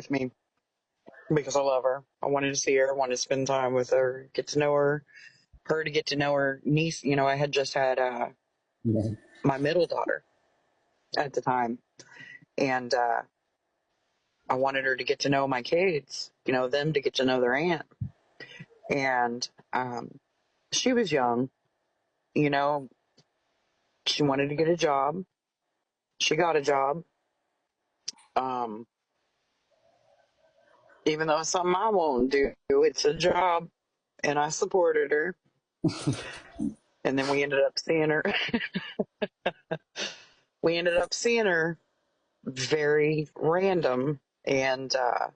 with me because I love her. I wanted to see her, I wanted to spend time with her, get to know her to get to know her niece. I had just had Yeah. my middle daughter at the time, and I wanted her to get to know my kids, them to get to know their aunt. And she was young, you know, she wanted to get a job. She got a job. Um, Even though it's something I won't do, it's a job, and I supported her. And then we ended up seeing her. We ended up seeing her very random, and I'm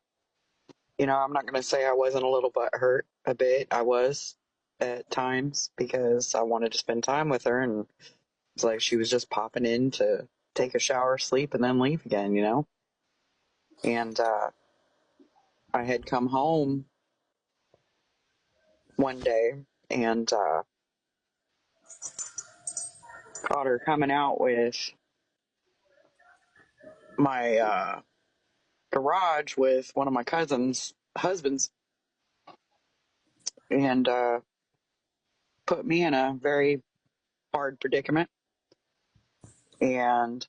not going to say I wasn't a little bit hurt. A bit, I was at times because I wanted to spend time with her, and it's like she was just popping in to take a shower, sleep, and then leave again. And I had come home one day and caught her coming out with my garage with one of my cousin's husbands, and put me in a very hard predicament. And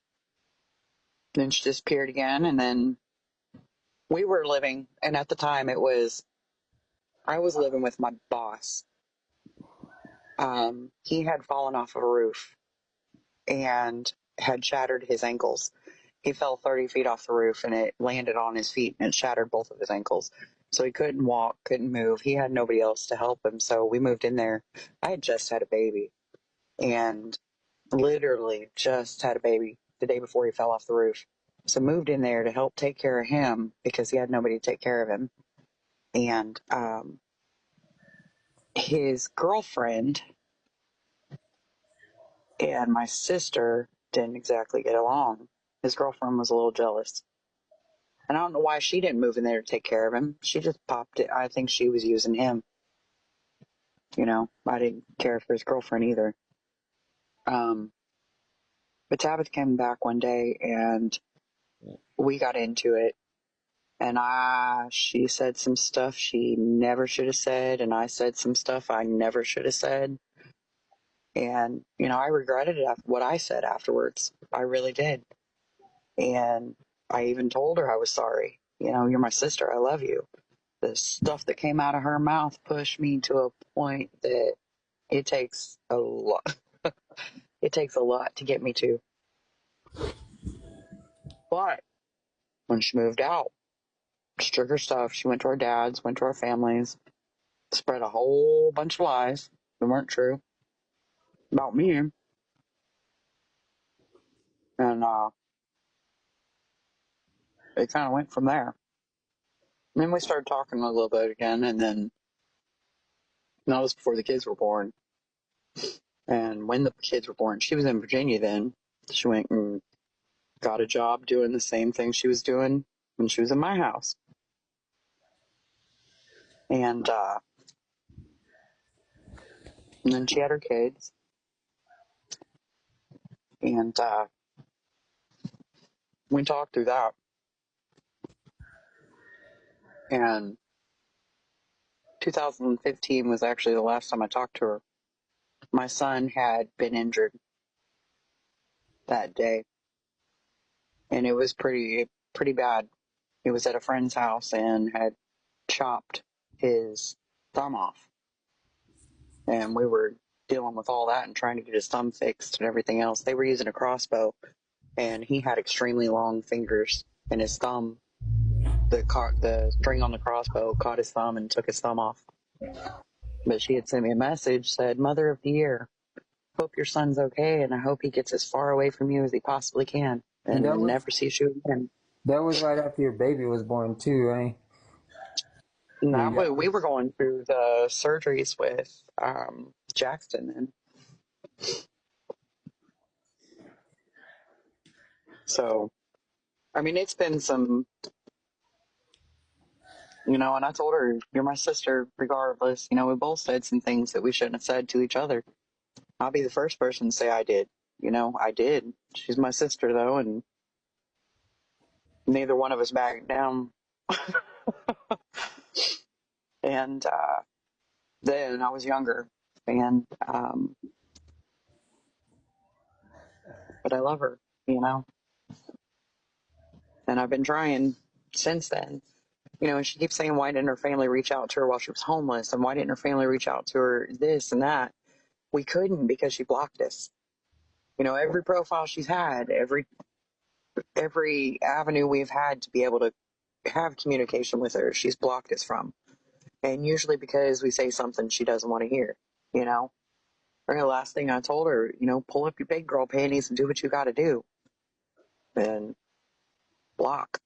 then she disappeared again. And then we were living, and at the time I was living with my boss. He had fallen off of a roof and had shattered his ankles. He fell 30 feet off the roof and it landed on his feet and it shattered both of his ankles. So he couldn't walk, couldn't move. He had nobody else to help him. So we moved in there. I had just had a baby and literally just had a baby the day before he fell off the roof. So moved in there to help take care of him because he had nobody to take care of him. And his girlfriend and my sister didn't exactly get along. His girlfriend was a little jealous. And I don't know why she didn't move in there to take care of him. She just popped it. I think she was using him. I didn't care for his girlfriend either. Um, but Tabitha came back one day and we got into it. And she said some stuff she never should have said. And I said some stuff I never should have said. And, I regretted what I said afterwards. I really did. And I even told her I was sorry. You're my sister. I love you. The stuff that came out of her mouth pushed me to a point that it takes a lot. It takes a lot to get me to. But when she moved out, she took her stuff. She went to our dad's, went to our families, spread a whole bunch of lies that weren't true about me. And it kind of went from there. And then we started talking a little bit again. And then that was before the kids were born. And when the kids were born, she was in Virginia then. She went and got a job doing the same thing she was doing when she was in my house. And then she had her kids. And we talked through that. And 2015 was actually the last time I talked to her. My son had been injured that day. And it was pretty bad. He was at a friend's house and had chopped his thumb off. And we were dealing with all that and trying to get his thumb fixed and everything else. They were using a crossbow, and he had extremely long fingers, and his thumb, the string on the crossbow caught his thumb and took his thumb off. But she had sent me a message, said, "Mother of the Year, hope your son's okay, and I hope he gets as far away from you as he possibly can, And that and was never sees you again." that was right after your baby was born too, right? And When that you way, got we were going through the surgeries with Jackson, and so I mean, it's been some, and I told her, "You're my sister, regardless." We both said some things that we shouldn't have said to each other. I'll be the first person to say I did. I did. She's my sister, though, and neither one of us backed down. And then I was younger, and but I love her, you know. And I've been trying since then, you know. And she keeps saying, "Why didn't her family reach out to her while she was homeless? And why didn't her family reach out to her this and that?" We couldn't because she blocked us. You know, every profile she's had, every avenue we've had to be able to have communication with her, she's blocked us from. And usually because we say something she doesn't want to hear, you know. Or the last thing I told her, you know, pull up your big girl panties and do what you got to do. And block.